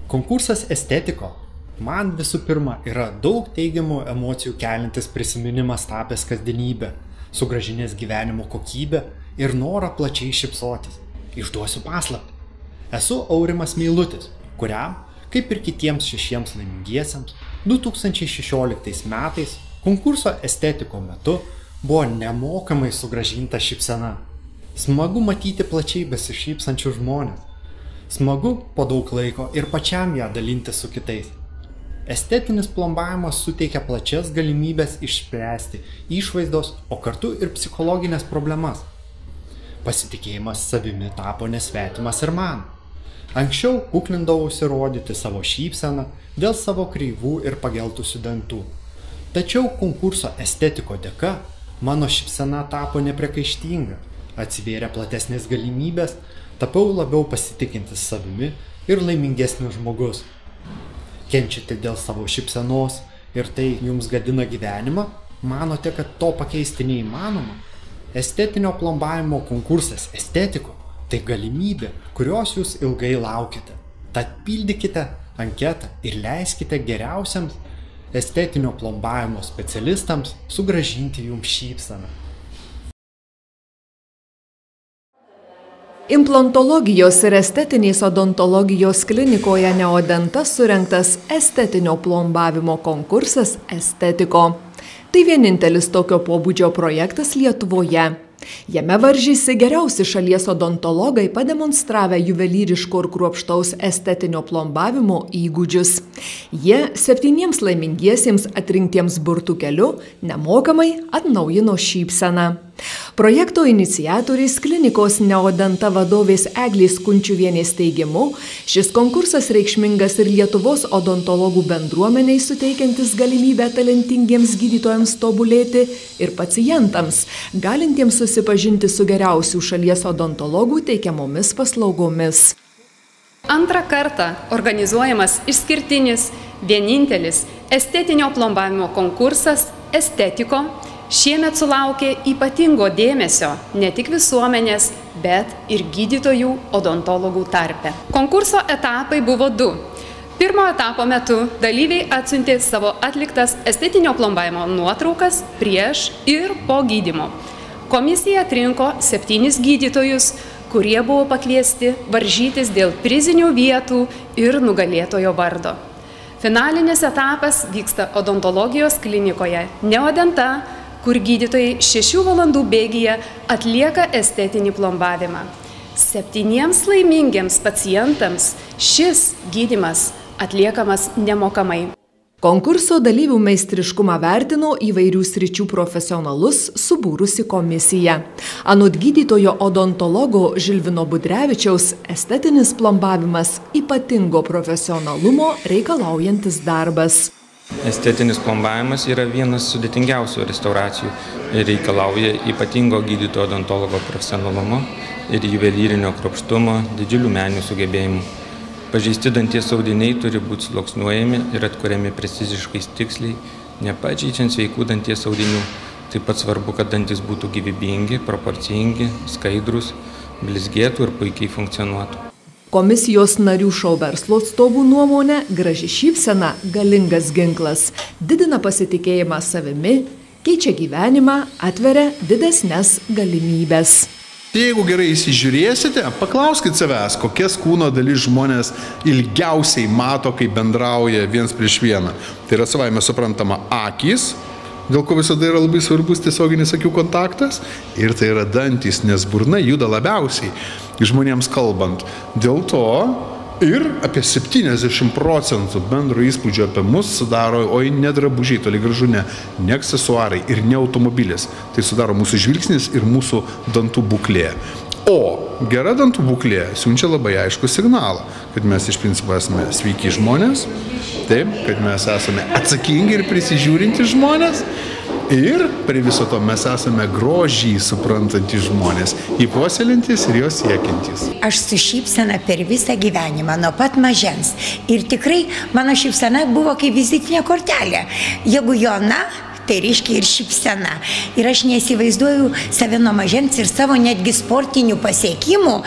Konkursas Estetiko man visų pirma yra daug teigiamų emocijų keliantis prisiminimas tapęs kasdienybę, sugrąžinęs gyvenimo kokybę ir norą plačiai šypsotis. Išduosiu paslaptį. Esu Aurimas Meilutis, kuriam, kaip ir kitiems 6 laimingiesiems, 2016 metais konkurso Estetiko metu buvo nemokamai sugrąžinta šypsena. Smagu matyti plačiai besišypsančių žmonės. Smagu po daug laiko ir pačiam ją dalinti su kitais. Estetinis plombavimas suteikia plačias galimybės išspręsti išvaizdos, o kartu ir psichologinės problemas. Pasitikėjimas savimi tapo nesvetimas ir man. Anksčiau kuklindavausi rodyti savo šypseną dėl savo kreivų ir pageltusių dantų. Tačiau konkurso Estetiko dėka mano šypsena tapo nepriekaištinga, atsivėrė platesnės galimybės, tapau labiau pasitikintis savimi ir laimingesnis žmogus. Kenčiate dėl savo šypsenos ir tai jums gadina gyvenimą? Manote, kad to pakeisti neįmanoma? Estetinio plombavimo konkursas Estetiko tai galimybė, kurios jūs ilgai laukite. Tad pildykite anketą ir leiskite geriausiams estetinio plombavimo specialistams sugrąžinti jums šypseną. Implantologijos ir estetinės odontologijos klinikoje Neodenta surengtas estetinio plombavimo konkursas Estetiko. Tai vienintelis tokio pobūdžio projektas Lietuvoje. Jame varžysi geriausi šalies odontologai pademonstravę juvelyriško ir kruopštaus estetinio plombavimo įgūdžius. Jie 7 laimingiesiems atrinktiems burtų keliu nemokamai atnaujino šypseną. Projekto iniciatoriais klinikos Neodenta vadovės Eglės Kunčiuvienės teigimu, šis konkursas reikšmingas ir Lietuvos odontologų bendruomeniai suteikiantis galimybę talentingiems gydytojams tobulėti ir pacientams, galintiems susipažinti su geriausių šalies odontologų teikiamomis paslaugomis. Antrą kartą organizuojamas išskirtinis, vienintelis estetinio plombavimo konkursas Estetiko šiemet sulaukė ypatingo dėmesio ne tik visuomenės, bet ir gydytojų odontologų tarpe. Konkurso etapai buvo 2. Pirmo etapo metu dalyviai atsiuntė savo atliktas estetinio plombavimo nuotraukas prieš ir po gydymo. Komisija atrinko 7 gydytojus, kurie buvo pakviesti varžytis dėl prizinių vietų ir nugalėtojo vardo. Finalinis etapas vyksta odontologijos klinikoje Neodenta, kur gydytojai 6 valandų bėgyje atlieka estetinį plombavimą. 7 laimingiems pacientams šis gydymas atliekamas nemokamai. Konkurso dalyvių meistriškumą vertino įvairių sričių profesionalus subūrusi komisija. Anot gydytojo odontologo Žilvino Budrevičiaus, estetinis plombavimas ypatingo profesionalumo reikalaujantis darbas. Estetinis plombavimas yra vienas sudėtingiausių restauracijų ir reikalauja ypatingo gydytojo odontologo profesionalumo ir juvelyrinio kruopštumo, didžiulių meninių sugebėjimų. Pažeisti danties audiniai turi būti sluoksniuojami ir atkuriami preciziškais tiksliai, nepažeidžiant sveikų danties audinių. Taip pat svarbu, kad dantis būtų gyvybingi, proporcingi, skaidrūs, blizgėtų ir puikiai funkcionuotų. Komisijos narių šou verslo atstovų nuomonė, graži šypsena galingas ginklas, didina pasitikėjimą savimi, keičia gyvenimą, atveria didesnes galimybės. Jeigu gerai įsižiūrėsite, paklauskit savęs, kokias kūno dalis žmonės ilgiausiai mato, kai bendrauja viens prieš vieną. Tai yra savaime suprantama akys, dėl ko visada yra labai svarbus tiesioginis akių kontaktas, ir tai yra dantys, nes burna juda labiausiai žmonėms kalbant. Dėl to ir apie 70% bendro įspūdžio apie mus sudaro, oi ne drabužiai, toli gražu ne aksesuarai ir ne automobilis. Tai sudaro mūsų žvilgsnis ir mūsų dantų būklė. O gera dantų būklė siunčia labai aišku signalą, kad mes iš principo esame sveiki žmonės, taip, kad mes esame atsakingi ir prisižiūrinti žmonės. Ir prie viso to mes esame grožį suprantantys žmonės, įpuoselintys ir jos siekiantys. Aš su šypsena per visą gyvenimą, nuo pat mažens. Ir tikrai mano šypsena buvo kaip vizitinė kortelė. Jeigu Jona, tai reiškia ir šypsena. Ir aš neįsivaizduoju save nuo mažens ir savo netgi sportinių pasiekimų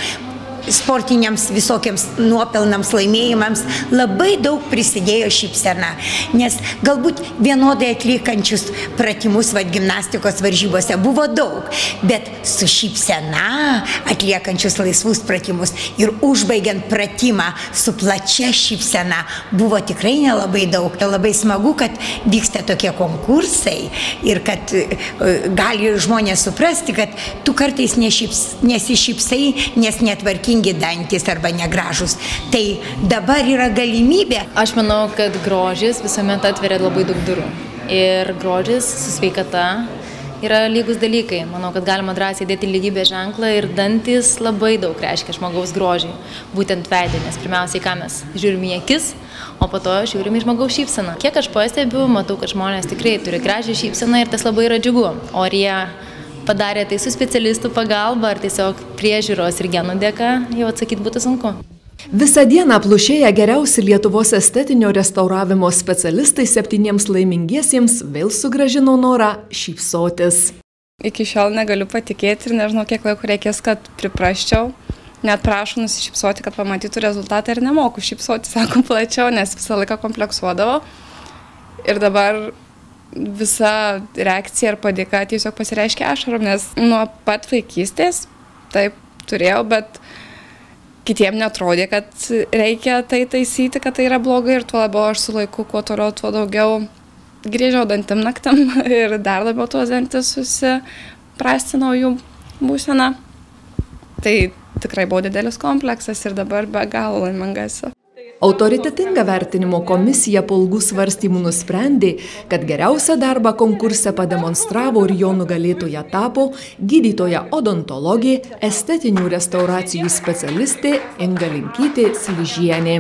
sportiniams visokiems nuopelnams, laimėjimams labai daug prisidėjo šypsena. Nes galbūt vienodai atliekančius pratimus gimnastikos varžybose buvo daug, bet su šypsena atliekančius laisvus pratimus ir užbaigiant pratimą su plačia šypsena buvo tikrai nelabai daug. Labai smagu, kad vyksta tokie konkursai ir kad gali žmonės suprasti, kad tu kartais nesišypsai, nes netvarkingi dantis arba negražus. Tai dabar yra galimybė. Aš manau, kad grožis visuomet atveria labai daug durų. Ir grožis su sveikata yra lygus dalykai. Manau, kad galima drąsiai dėti lygybės ženklą ir dantis labai daug reiškia žmogaus grožiai. Būtent veidai, nes pirmiausiai, ką mes žiūrime į akis, o po to žiūrime į žmogaus šypseną. Kiek aš pastebiu, matau, kad žmonės tikrai turi gražią šypseną ir tas labai yra džiugu. O ar jie padarė tai su specialistų pagalba, ar tiesiog priežiūros ir genų dėka, jau atsakyti būtų sunku. Visą dieną plušėję geriausi Lietuvos estetinio restauravimo specialistai 7 laimingiesiems vėl sugrąžino norą šypsotis. Iki šiol negaliu patikėti ir nežinau, kiek laiko reikės, kad priprasčiau. Net prašau nusišypsoti, kad pamatytų rezultatą ir nemoku šypsoti, sakom, plačiau, nes visą laiką kompleksuodavo. Ir dabar visa reakcija ir padėka tiesiog pasireiškia ašarom, nes nuo pat vaikystės taip turėjau, bet kitiem netrodė, kad reikia tai taisyti, kad tai yra blogai ir tuo labiau aš su laiku, kuo toliau, tuo daugiau grįžau dantim naktim ir dar labiau tuos dantis susiprastinau jų būseną. Tai tikrai buvo didelis kompleksas ir dabar be galo laiminga esu. Autoritetinga vertinimo komisija po ilgų svarstymų nusprendė, kad geriausią darbą konkurse pademonstravo ir jo nugalėtoja tapo gydytoja odontologė, estetinių restauracijų specialistė Inga Linkytė Sližienė.